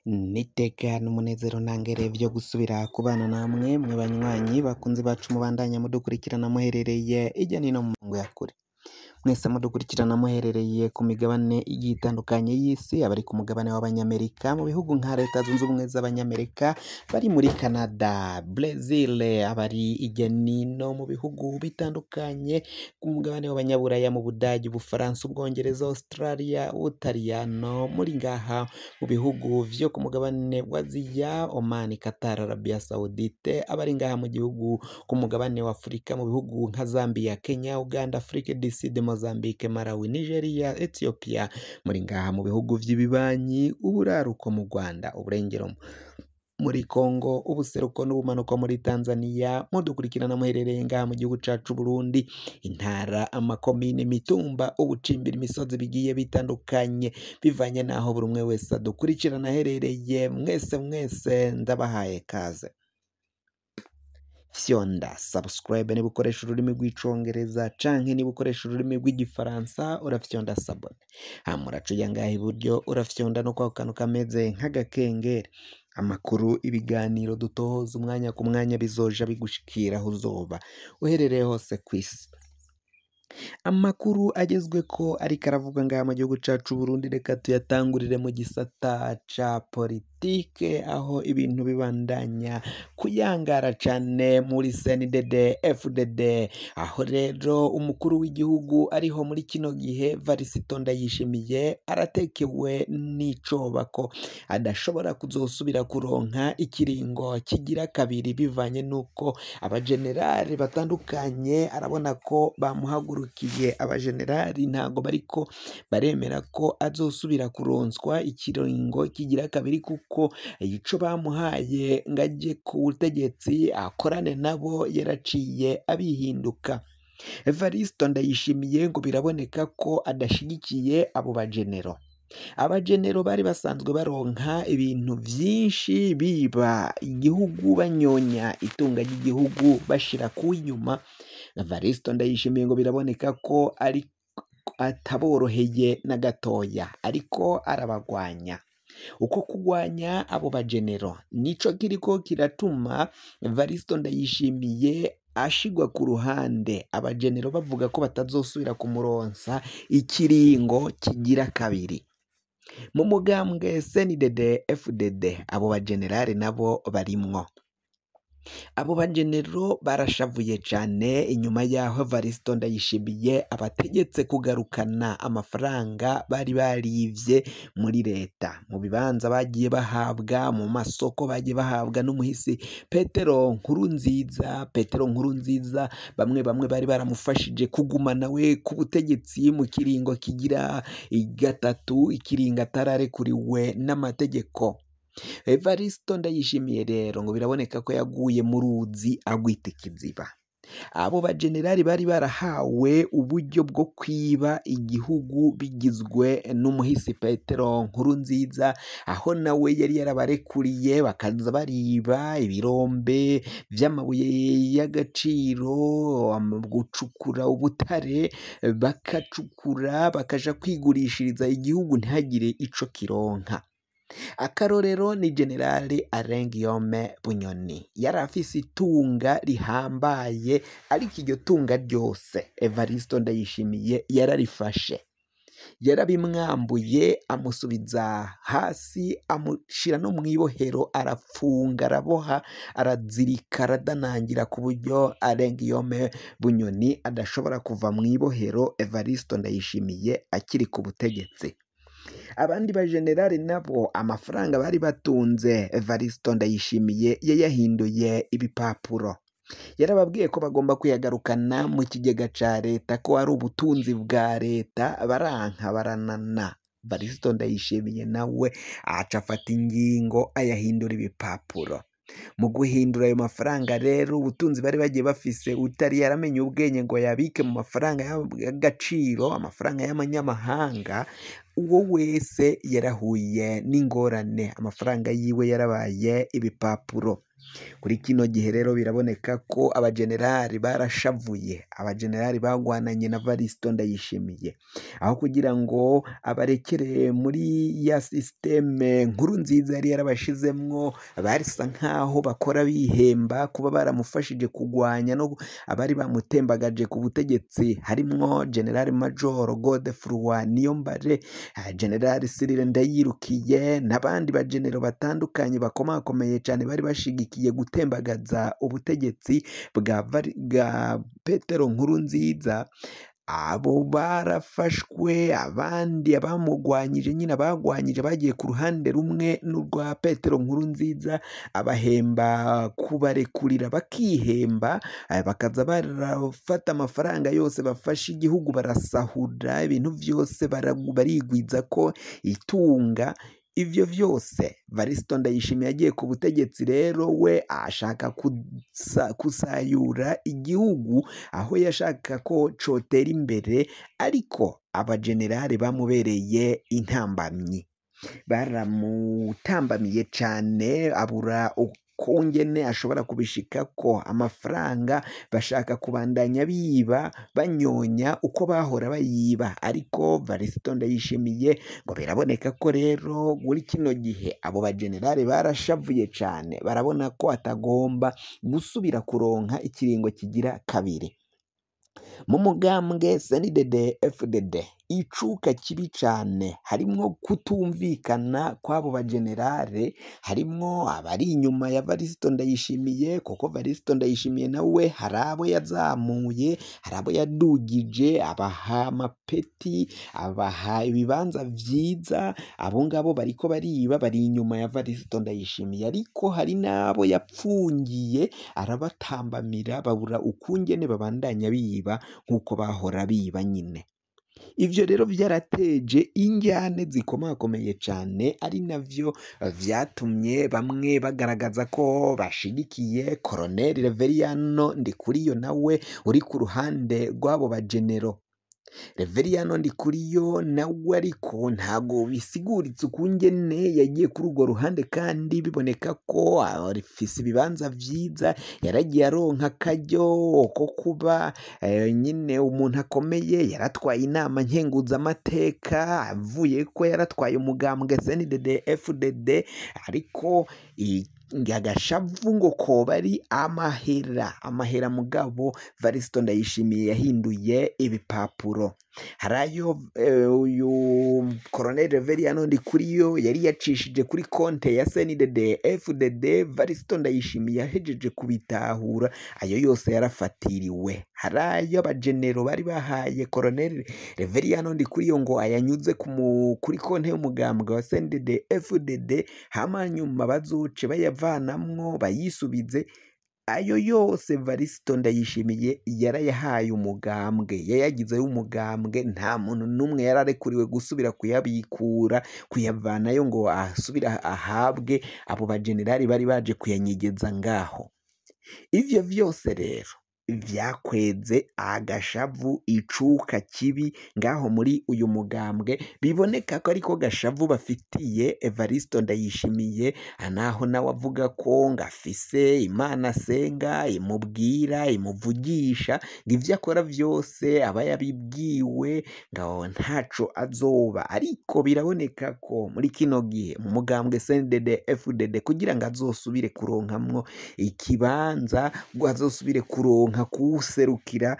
Niteka n'umunezero ntangere vyo gusubira kubana namwe mwe banywanyi bakunzi bacu mubandanya mudukurikirana muherereye irya nino mu ngo ya kure. Mwese mudukurikirana muherereye ku migabane igiye itandukanye y'isi, abari ku mugabane w'abanyamerika mu bihugu nka Leta Zunze Ubumwe z'Abanyamerika, bari muri Canada, Brazil, abari irya nino mu bihugu bitandukanye ku mugabane w'abanyaburaya mu Budagi, Ubufaransa, Ubwongereza, Australia, Ubutaliyano, muri ngaha mu bihugu vyo ku mugabane wa Aziya, Oman, Qatar, Arabia Saudite, abari ngaha mu gihugu ku mugabane wa Afurika mu bihugu nka Zambia, Kenya, Uganda, Afrique du Sud, Mozambique, Malawi, Nigeria, Ethiopia, muri ngaha mu bihugu vy'ibibanyi, uburaruko mu Rwanda, uburengero muri Congo, ubuseruko n'ubumanuko muri Tanzania, mudukurikirana muherereye ngaha mu gihugu cacu Burundi, intara, amakomine, imitumba, ubucimbira, imisozi bigiye bitandukanye, bivanye naho buri umwe wese adukurikirana aherereye. Mwese ndabahaye kaze. Fyonda subscribe niba ukoresha ururimi rw'icongereza canke niba ukoresha ururimi rw'igifaransa urafyonda sabone, hama uraca ngaha iburyo urafyonda no kwa kantu kameze nk'agakengeri. Amakuru, ibiganiro dutohoza umwanya ku mwanya bizoja bigushikira aho uzoba uherereye hose kw'isi. Amakuru agezweko ariko aravuga ngaha mu gihugu cacu Burundi, reka tuyatangurire mu gisata ca politike, aho ibintu bibandanya kuyangara cane muri CNDD FDD, aho rero umukuru w'igihugu ariho muri kino gihe Varisito Ndayishimiye aratekewe n'icoba ko adashobora kuzosubira kuronka ikiringo kigira kabiri, bivanye nuko abajenerali batandukanye arabona ko bamuhagurukiye. Abajenerali ntago bariko baremera ko azosubira kuronswa ikiringo kigira kabiri, kuko ico bamuhaye ngo aje ku butegetsi akorane nabo yaraciye abihinduka. Evariste Ndayishimiye ngo biraboneka ko adashigikiye abo bajenero. Abajenero bari basanzwe baronka ibintu vyinshi, biba igihugu, banyonya itunga ry'igihugu bashira ku inyuma. Evariste Ndayishimiye ngo biraboneka ko ari ataboroheye na gatoya, ariko arabagwanya. Uko kugwanya abo bajenero nico kiriko kiratuma Evariste Ndayishimiye ashigwa ku ruhande, abajenero bavuga ko batazosubira kumuronsa ikiringo kigira kabiri. Mu mugambwe CNDD FDD abo bajenerali nabo barimwo. Abo bajenero barashavuye cane inyuma yaho Evariste Ndayishimiye abategetse kugarukana amafaranga bari barivye muri leta, mu bibanza bagiye bahabwa, mu masoko bagiye bahabwa n'umuhisi Petero Nkurunziza. Bamwe bari baramufashije kugumana we ku butegetsi mu kiringo kigira gatatu, ikiringo atararekuriwe n'amategeko. Evariste Ndayishimiye rero ngo biraboneka ko yaguye mu ruzi agwita ikiziba. Abo bajenerali bari barahawe uburyo bwo kwiba igihugu bigizwe n'umuhisi Petero Nkurunziza, aho nawe yari yarabarekuriye bakaza bariba ibirombe vy'amabuye y'agaciro, gucukura ubutare, bakacukura bakaja kwigurishiriza igihugu ntihagire ico kironka. Akarorero ni Generali Alain Guillaume Bunyoni, yari afise itunga rihambaye, ariko iryo tunga ryose Evariste Ndayishimiye yararifashe, yarabimwambuye, amusubiza hasi, amushira no mw'ibohero, arapfunga, araboha, arazirika, aradanangira, ku buryo Alain Guillaume Bunyoni adashobora kuva mw'ibohero Evariste Ndayishimiye akiri ku butegetsi. Abandi bajenerali nabo amafaranga bari batunze Evariste Ndayishimiye yayahinduye ibipapuro. Yarababwiye ko bagomba kuyagarukana mu kigega ca leta, ko ari ubutunzi bwa leta, baranka baranana. Evariste Ndayishimiye nawe aca afata ingingo ayahindura ibipapuro. Mu guhindura ayo mafaranga rero, ubutunzi bari bagiye bafise utari yaramenye ubwenge ngo yabike mu mafaranga y'agaciro, amafaranga y'amanyamahanga, uwo wese yarahuye n'ingorane, amafaranga yiwe yarabaye ibipapuro. Kuri kino gihe rero biraboneka ko abajenerali barashavuye, abajenerali bagwananye na Varisito Ndayishimiye, aho kugira ngo abarekere muri ya sisiteme Nkurunziza yari yarabashizemwo, barisa nkaho bakora bihemba kuba baramufashije kugwanya no abari bamutembagaje ku butegetsi, harimwo General Major Godefroid Niyombare, General Cyril Ndayirukiye n'abandi bajenero batandukanye bakomakomeye cyane bari bashigikiye gutembagaza ubutegetsi bwa Petero Nkurunziza. Abo barafashwe, abandi abamugwanyije nyine abagwanyije bagiye ku ruhande rumwe n'urwa Petero Nkurunziza, abahemba kubarekurira bakihemba, bakaza barafata amafaranga yose bafashe igihugu barasahura ibintu byose barigwiza ko itunga. Ivyo vyose Varisito Ndayishimiye yagiye ku butegetsi rero we ashaka kusayura igihugu, aho yashaka ko cotera imbere, ariko abajenerali bamubereye intambamyi, baramutambamiye cane, abura kungene ashobora kubishika ko amafaranga bashaka kubandanya biba banyonya uko bahora bayiba, ariko Varisito Ndayishimiye ngo biraboneka ko rero muri kino gihe abo bajenerali barashavuye cane, barabona ko atagomba gusubira kuronka ikiringo kigira kabiri. Mu mugambwe CNDD FDD icuka kibi cane, harimwo kutumvikana kw'abo bajenerale, harimwo abari inyuma ya Varisito Ndayishimiye, kuko Varisito Ndayishimiye nawe hari abo yazamuye, hari abo yadugije, abaha amapeti, abaha ibibanza vyiza, abo ngabo bariko bariba, bari inyuma ya Varisito Ndayishimiye, ariko hari n'abo yapfungiye arabatambamira, babura ukungene babandanya biba nk'uko bahora biba nyine. Ivyo rero vyarateje injyane zikomakomeye cane, ari navyo vyatumye bamwe bagaragaza ko bashigikiye Colonel Reveriyano Ndikuriyo nawe uri ku ruhande rw'abo bajenero. Reveriyano Ndikuriyo nawe ariko ntago bisiguritse ukungene yagiye kuri urwo ruhande, kandi biboneka ko arifise ibibanza vyiza, yaragiye aronka akaryo ko kuba nyine umuntu akomeye, yaratwaye inama nkenguzamateka, avuye ko yaratwaye umugambwe CNDD FDD, ariko agashavu ngo koba ari amahera mugabo Varisito Ndayishimiye yahinduye ibipapuro. Harayo uyu Colonel Reveriyano Ndikuriyo yari yacishije kuri konte ya CNDD FDD, Varisito Ndayishimiye yahejeje kubitahura, ayo yose yarafatiriwe. Harayo abajenero bari bahaye Colonel Reveriyano Ndikuriyo ngo ayanyuze kuri konte y'umugambwe wa CNDD FDD, hama nyuma bazoce bayavanamwo bayisubize. Ayo yose Varisito Ndayishimiye yarayahaye umugambwe, yayagizeyo umugambwe, nta muntu n'umwe yararekuriwe gusubira kuyabikura, kuyavanayo ngo asubira ahabwe abo bajenerali bari baje kuyanyegeza ngaho. Ivyo vyose rero vyakweze agashavu, icuka kibi ngaho muri uyu mugambwe, biboneka ko ariko gashavu bafitiye Varisito Ndayishimiye, naho nawe avuga ko ngafise Imana asenga imubwira imuvugisha, ng'ivyo akora vyose aba yabibwiwe, ngaho ntaco azoba. Ariko biraboneka ko muri kino gihe mu mugambwe CNDD FDD kugira ngo azosubire kuronkamwo ikibanza, ngo azosubire kuronka kuwuserukira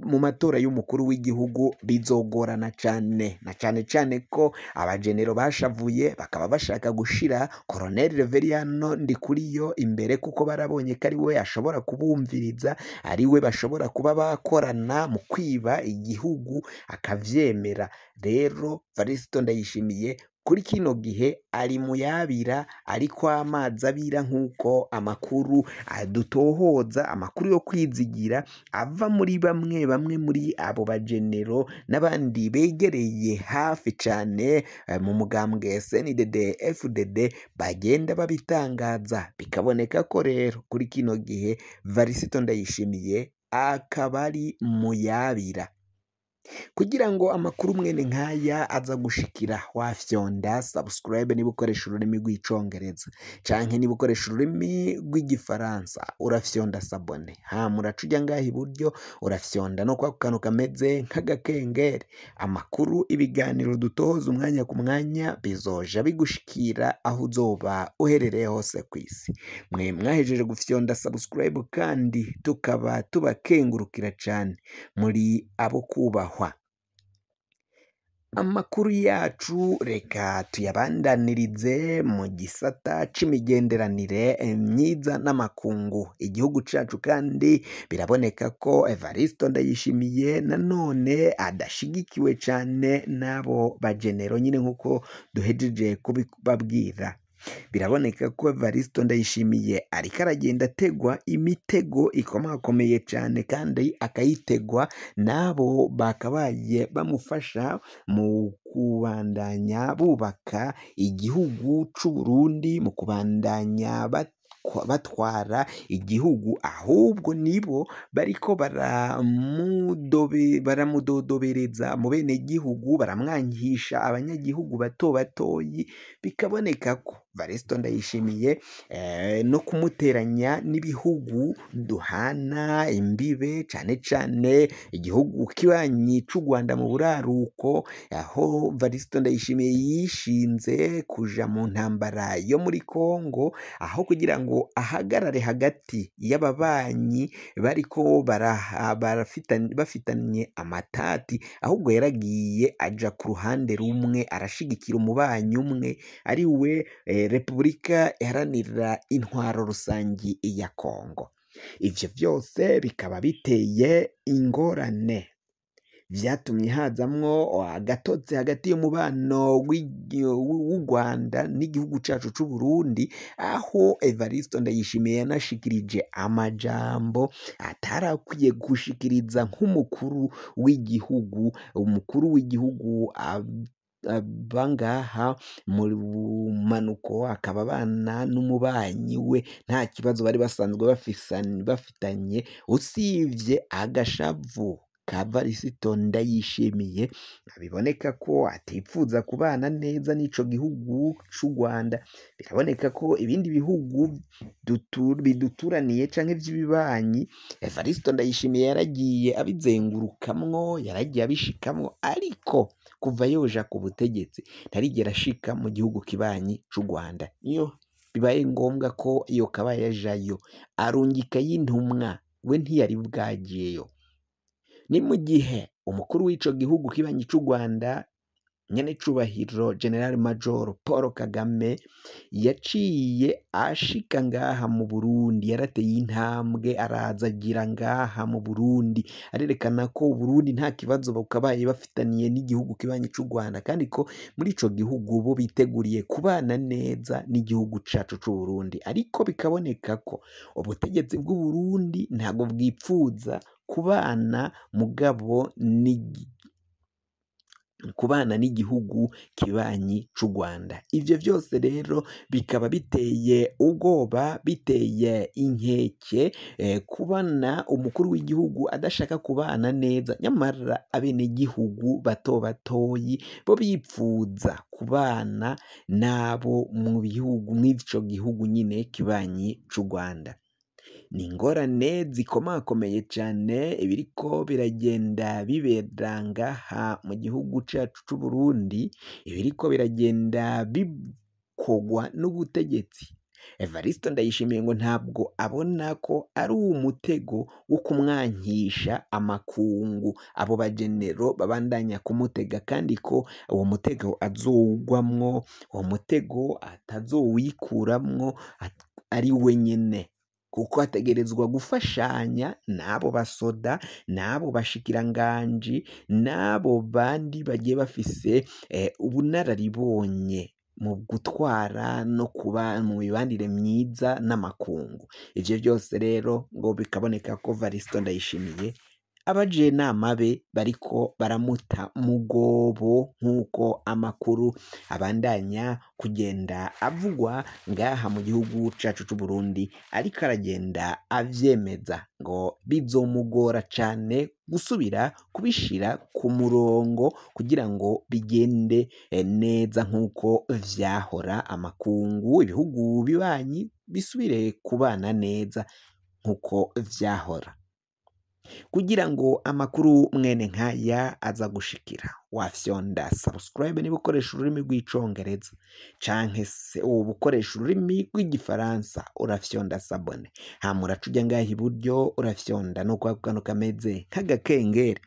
mu matora y'umukuru w'igihugu, bizogorana cane, na cane ko abajenero bashavuye, bakaba bashaka gushira Colonel Reveriyano Ndikuriyo imbere, kuko barabonye ko ari we ashobora kubumviriza, ari we bashobora kuba bakorana mu kwiba igihugu akavyemera. Rero Varisito Ndayishimiye kuri kino gihe ari muyabira, ariko amazi abira, nk'uko amakuru adutohoza, amakuru yo kwizigira ava muri bamwe muri abo bajenero n'abandi begereye hafi cane mu mugambwe CNDD FDD, bagenda babitangaza, bikaboneka ko rero kuri kino gihe Varisito Ndayishimiye akaba ari muyabira. kugira ngo amakuru mwene nk'aya aza gushikira wafyonda subscribe niba ukoresha ururimi rw'icongereza canke niba ukoresha ururimi rw'igifaransa urafyonda sabone muraca uja ngaha iburyo urafyonda no kwa kantu kameze nk'agakengeri amakuru ibiganiro dutoza umwanya ku mwanya bizoja bigushikira aho uzoba uherereye hose kw'isi. Mwe mwahejeje gufyonda subscribe kandi tukaba tubakengurukira cane muri abo kubahwa. Amakuru yacu reka tuyabandanirize mu gisata c'imigenderanire myiza n'amakungu. Igihugu cacu kandi biraboneka ko Evaristo Ndayishimiye nanone adashigikiwe cane n'abo bajenero nyine nk'uko duhejeje kubibabwira. Biraboneka ko Evaristo Ndayishimiye ariko aragenda ategwa imitego ikomakomeye cyane kandi akayitegwa n'abo bakabaye bamufasha mu kubandanya bubaka igihugu c'u Burundi, mu kubandanya batwara igihugu, ahubwo nibo bariko baramudodobereza mu bene gihugu, baramwangisha abanyagihugu bato batoyi. Bikaboneka ko Evaristo Ndayishimiye no kumuteranya n'ibihugu duhana imbibe cane cane igihugu kibanyi c'u Rwanda mu buraruko, aho Evaristo Ndayishimiye yishinze kuja mu ntambara yo muri Kongo, aho kugira ngo ahagarare hagati y'ababanyi bariko bafitanye amatati, ahubwo yaragiye aja ku ruhande rumwe arashigikira umubanyi umwe ari we Repubulika Iharanira Intwaro Rusangi ya Kongo. Ivyo vyose bikaba biteye ingorane, vyatumye hazamwo agatotsi hagati y'umubano w'u Rwanda n'igihugu cacu c'u Burundi, aho Evaristo Ndayishimiye yanashikirije amajambo atarakwiye gushikiriza nk'umukuru w'igihugu. Umukuru w'igihugu bangaha mu manuko akaba abana n'umubanyi we nta kibazo bari basanzwe bafitanye, usivye agashavu ka Evaristo Ndayishimiye. Biboneka ko atipfuza kubana neza n'ico gihugu c'u Rwanda. Biraboneka ko ibindi bihugu biduturaniye canke vy'ibibanyi Evaristo Ndayishimiye yaragiye abizengurukamwo, yaragiye abishikamwo, ariko kuva yoja ku butegetsi ntarigera ashika mu gihugu kibanyi c'u Rwanda. Iyo bibaye ngombwa ko iyo kaba yajayo arungika y'intumwa, we ntiyari bwagiyeyo. Ni mu gihe umukuru w'ico gihugu kibanyi c'u Rwanda Nyenecubahiro General Major Paul Kagame yaciye ashika ngaha mu Burundi, yarateye intambwe araza agira ngaha mu Burundi, arerekana ko Burundi nta kibazo bakabaye bafitaniye n'igihugu kibanyi c'u Rwanda, kandi ko muri ico gihugu bo biteguriye kubana neza n'igihugu cacu c'u Burundi. Ariko bikaboneka ko ubutegetsi bw'u Burundi ntabwo bwipfuza kubana mugabo kubana n'igihugu kibanyi c'u Rwanda. Ivyo vyose rero bikaba biteye ubwoba, biteye inkeke, kubona umukuru w'igihugu adashaka kubana neza, nyamara abenegihugu bato batoyi bo bipfuza kubana nabo mu bihugu mw'ico gihugu nyine kibanyi c'u Rwanda. Ni ingorane zikomakomeye cane ibiriko biragenda bibera ngaha mu gihugu cacu c'u Burundi, ibiriko biragenda bikogwa n'ubutegetsi. Evaristo Ndayishimiye ngo ntabwo abona ko ari umutego wo kumwankisha amakungu, abo bajenero babandanya kumutega, kandi ko uwo mutego azowugwamwo, uwo mutego atazowikuramwo ari wenyene, kuko ategerezwa gufashanya n'abo basoda, n'abo bashikiranganji, n'abo bandi bagiye bafise ubunararibonye mu gutwara no kuba mu mibanire myiza n'amakungu. Ivyo byose rero ngo bikaboneka ko Evaristo Ndayishimiye abajenama be bariko baramuta mugobo nk'uko amakuru abandanya kugenda avugwa ngaha mu gihugu cacu c'u Burundi, ariko aragenda avyemeza ngo bizomugora cane gusubira kubishira ku murongo kugira ngo bigende neza nk'uko vyahora, amakungu ibihugu bibanyi bisubire kubana neza nk'uko vyahora. Kugira ngo amakuru mwene nkaya aza gushikira, wafyonda subscribe niba ukoresha ururimi rw'icongereza canke se ubu ukoresha ururimi rw'igifaransa urafyonda sabone, hama uraca uja ngaha iburyo urafyonda no kwa kantu kameze nk'agakengeri.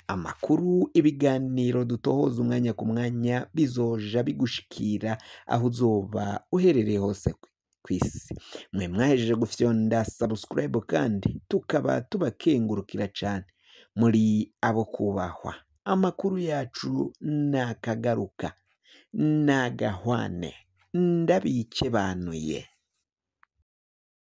Amakuru, ibiganiro dutohoza umwanya ku mwanya bizoja bigushikira aho uzoba uherereye hose kw'isi. Mwe mwahejeje gufyonda subscribe kandi tukaba tubakengurukira cane, muri abo kubahwa. Amakuru yacu nakagaruka, nagahwane, ndabikebanuye.